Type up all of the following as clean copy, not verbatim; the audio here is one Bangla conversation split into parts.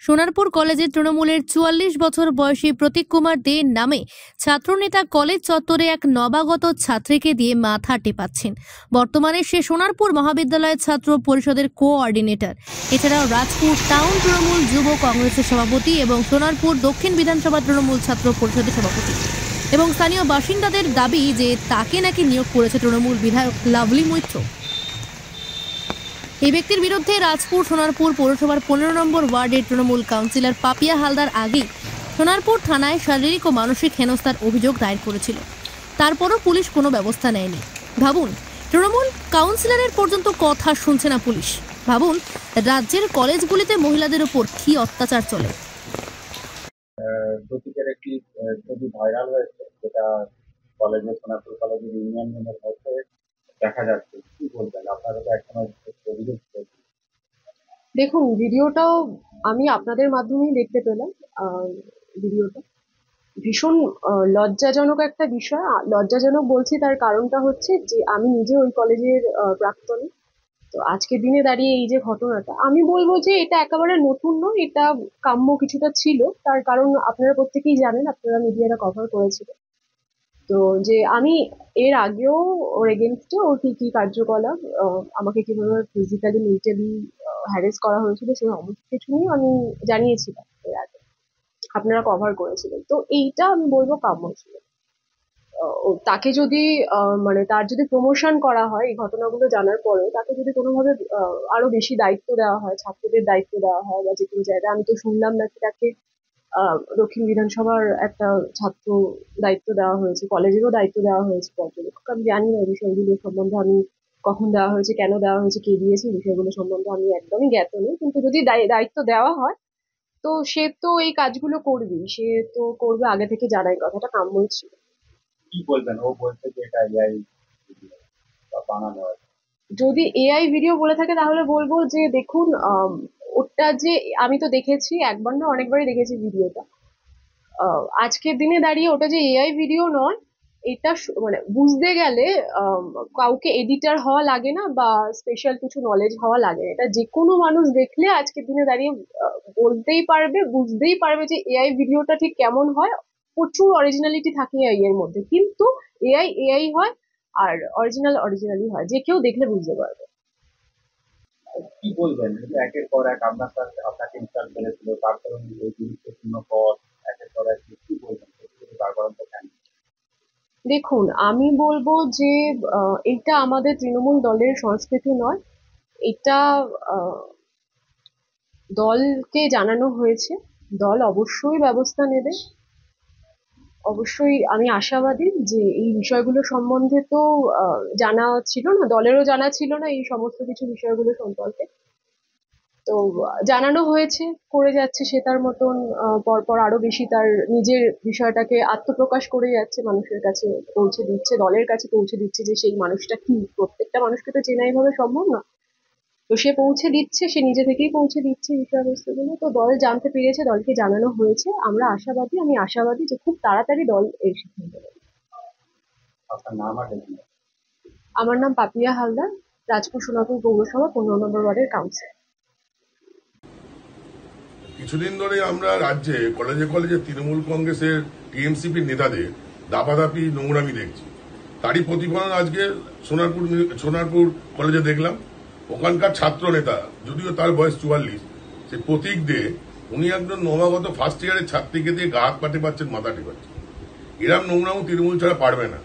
সোনারপুর কলেজে তৃণমূলের ৪৪ বছর বয়সী প্রতীক কুমার দে নামে ছাত্রনেতা কলেজ চত্বরে এক নবাগত ছাত্রীকে দিয়ে মাথা টেপাচ্ছেন। বর্তমানে সে সোনারপুর মহাবিদ্যালয়ের ছাত্র পরিষদের কোঅর্ডিনেটর। এছাড়াও রাজপুর টাউন তৃণমূল যুব কংগ্রেসের সভাপতি এবং সোনারপুর দক্ষিণ বিধানসভা তৃণমূল ছাত্র পরিষদের সভাপতি। এবং স্থানীয় বাসিন্দাদের দাবি যে তাকে নাকি নিয়োগ করেছে তৃণমূল বিধায়ক লাভলি মৈত্র। এই ব্যক্তির বিরুদ্ধে রাজপুর সোনারপুর পৌরসভার 15 নম্বর ওয়ার্ডের তৃণমূল কাউন্সিলর পাপিয়া হালদার আগেই সোনারপুর থানায় শারীরিক ও মানসিক হেনস্থার অভিযোগ দায়ের করেছিল। তারপরও পুলিশ কোনো ব্যবস্থা নেয়নি। ভাবুন, তৃণমূল কাউন্সিলরের পর্যন্ত কথা শুনছে না পুলিশ। ভাবুন, রাজ্যের কলেজগুলিতে মহিলাদের উপর কি অত্যাচার চলে। প্রতীকের একটি ছবি ভাইরাল হয়েছে, যেটা কলেজে সোনারপুর কলেজের ইউনিয়ন রুমের মধ্যে দেখা যাচ্ছে। কি বলবেন আপনারা? তো এখন অভিযোগ দেখুন, ভিডিওটাও আমি আপনাদের মাধ্যমেই দেখতে পেলাম। ভিডিওটা ভীষণ লজ্জাজনক একটা বিষয়। লজ্জাজনক বলছি তার কারণটা হচ্ছে যে আমি নিজে ওই কলেজের প্রাক্তনী। তো আজকের দিনে দাঁড়িয়ে এই যে ঘটনাটা, আমি বলবো যে এটা একেবারে নতুন নয়, এটা কাম্য কিছুটা ছিল। তার কারণ আপনারা প্রত্যেকেই জানেন, আপনারা মিডিয়াটা কভার করেছিলেন। তো যে আমি এর আগেও ওর এগেনস্টে ওর কি কি কার্যকলাপ, আমাকে কিভাবে ফিজিক্যালি মেন্টালি হ্যারেস করা হয়েছিল, সেই সমস্ত কিছু নিয়ে আমি জানিয়েছিলাম এর আগে, আপনারা কভার করেছিলেন। তো এইটা আমি বলবো কাম্য ছিল। তাকে যদি মানে তার যদি প্রমোশন করা হয় এই ঘটনাগুলো জানার পরে, তাকে যদি কোনোভাবে আরো বেশি দায়িত্ব দেওয়া হয়, ছাত্রদের দায়িত্ব দেওয়া হয় বা যে কোনো জায়গায়, আমি তো শুনলাম নাকি তাকে দক্ষিণ বিধানসভার একটা ছাত্র দায়িত্ব দেওয়া হয়েছে, কলেজেরও দায়িত্ব দেওয়া হয়েছে পর্যবেক্ষক। আমি জানি না এই বিষয়গুলো সম্বন্ধে, আমি কখন দেওয়া হয়েছে, কেন দেওয়া হয়েছে, কে দিয়েছে, এই বিষয়গুলো সম্বন্ধে আমি একদমই জ্ঞাত নই। কিন্তু যদি দায়িত্ব দেওয়া হয় তো সে তো এই কাজগুলো করবেই, সে তো করবে, আগে থেকে জানাই, কথাটা কাম্যই ছিল। কি বলবেন? ও বলছে যে এটা এআই বানানো হয়েছে। যদি এআই ভিডিও বলে থাকে তাহলে বলবো যে দেখুন, ওটা যে আমি তো দেখেছি, একবার না অনেকবারই দেখেছি ভিডিওটা। আজকের দিনে দাঁড়িয়ে ওটা যে এআই ভিডিও নয়, এটা মানে বুঝতে গেলে কাউকে এডিটর হওয়া লাগে না বা স্পেশাল কিছু নলেজ হওয়া লাগে না। এটা যে কোনো মানুষ দেখলে আজকের দিনে দাঁড়িয়ে বলতেই পারবে, বুঝতেই পারবে যে এআই ভিডিওটা ঠিক কেমন হয়। প্রচুর অরিজিনালিটি থাকে এআই এর মধ্যে, কিন্তু এআই এআই হয় আর অরিজিনালি হয়, যে কেউ দেখলে বুঝতে পারবে। কি বলবেন? একের পর এক আপনাকে ইনস্টল করেছিল, তারপরে এই গুরুত্বপূর্ণ পদ একের পর এক, কি বলবেন? দেখুন, আমি বলবো যে এটা আমাদের তৃণমূল দলের সংস্কৃতি নয়। এটা দলকে জানানো হয়েছে, দল অবশ্যই ব্যবস্থা নেবে। অবশ্যই আমি আশাবাদী যে এই বিষয়গুলো সম্বন্ধে তো জানা ছিল না, দলেরও জানা ছিল না এই সমস্ত কিছু বিষয়গুলো সম্পর্কে। তো জানানো হয়েছে, করে যাচ্ছে সে তার মতন, পরপর আরো বেশি তার নিজের বিষয়টাকে আত্মপ্রকাশ করে যাচ্ছে, মানুষের কাছে পৌঁছে দিচ্ছে, দলের কাছে পৌঁছে দিচ্ছে যে সেই মানুষটা কি। প্রত্যেকটা মানুষকে তো চেনা এইভাবে সম্ভব না, তো সে পৌঁছে দিচ্ছে, সে নিজে থেকেই পৌঁছে দিচ্ছে বিষয়বস্তুগুলো। তো দল জানতে পেরেছে, দলকে জানানো হয়েছে। আমরা আশাবাদী, আমি আশাবাদী যে খুব তাড়াতাড়ি দল এই সিদ্ধান্ত নেবে। আমার নাম পাপিয়া হালদার, রাজপুর সোনারপুর পৌরসভা 15 নম্বর ওয়ার্ডের কাউন্সিলর। কিছুদিন ধরে আমরা রাজ্যে কলেজে কলেজে তৃণমূল কংগ্রেসের টিএমসিপির নেতাদের দাপাদাপি নোংরামি দেখছি। তারই প্রতিফলন আজকে সোনারপুর কলেজে দেখলাম। ওখানকার ছাত্র নেতা, যদিও তার বয়স 44, সে প্রতীক দে, উনি একজন নবাগত ফার্স্ট ইয়ারের ছাত্রীকে দিয়ে গা হাত পাতে পাচ্ছেন, মাথা টেপাচ্ছেন। এরম নোংরামো তৃণমূল ছাড়া পারবে না।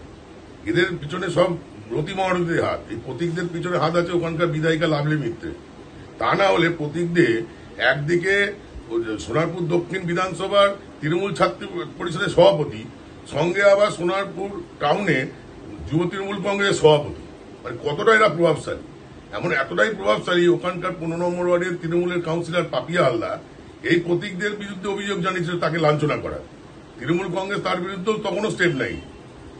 এদের পিছনে সব রতি মহারথীদের হাত, এই প্রতীকদের পিছনে হাত আছে ওখানকার বিধায়িকা লাভলি মিত্রে। তা না হলে প্রতীক দে একদিকে সোনারপুর দক্ষিণ বিধানসভার তৃণমূল ছাত্র পরিষদের সভাপতি, সঙ্গে আবার সোনারপুর টাউনে যুব তৃণমূল কংগ্রেসের সভাপতি। মানে কতটা এরা প্রভাবশালী, এমন এতটাই প্রভাবশালী, ওখানকার 15 নম্বর ওয়ার্ডের তৃণমূলের কাউন্সিলর পাপিয়া হালদার এই প্রতীকদের বিরুদ্ধে অভিযোগ জানিয়েছিল তাকে লাঞ্ছনা করা। তৃণমূল কংগ্রেস তার বিরুদ্ধেও তখনও স্টেপ নেই।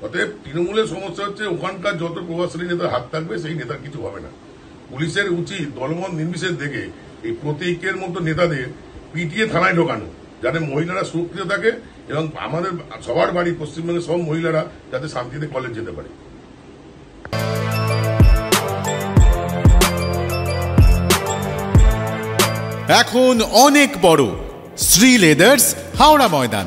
অতএব তৃণমূলের সমস্যা হচ্ছে ওখানকার যত প্রভাবশালী নেতার হাত থাকবে সেই নেতার কিছু হবে না। পুলিশের উচিত দলমত নির্বিশেষ দেখে এই প্রতীকের মতো নেতাদের পিটিয়ে থানায় ঢোকানো, যাতে মহিলারা সুরক্ষিত থাকে এবং আমাদের সবার বাড়ি পশ্চিমবঙ্গের সব মহিলারা যাতে শান্তিতে কলেজ যেতে পারে। এখন অনেক বড় শ্রী লেদার্স, হাওড়া ময়দান।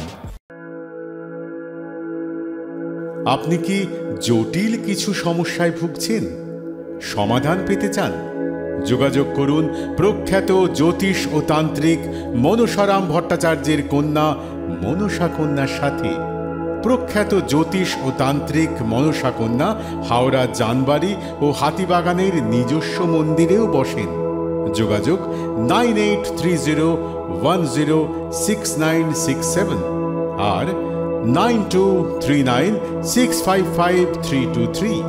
আপনি কি জটিল কিছু সমস্যায় ভুগছেন, সমাধান পেতে চান? যোগাযোগ করুন প্রখ্যাত জ্যোতিষ ও তান্ত্রিক মনসারাম ভট্টাচার্যের কন্যা মনসা কন্যার সাথে। প্রখ্যাত জ্যোতিষ ও তান্ত্রিক মনসা কন্যা হাওড়া জানবাড়ি ও হাতিবাগানের নিজস্ব মন্দিরেও বসেন। যোগাযোগ 9830106967 আর 9239655323।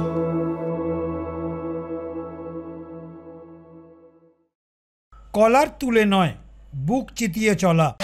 কলার তুলে নয়, বুক চিতিয়ে চলা।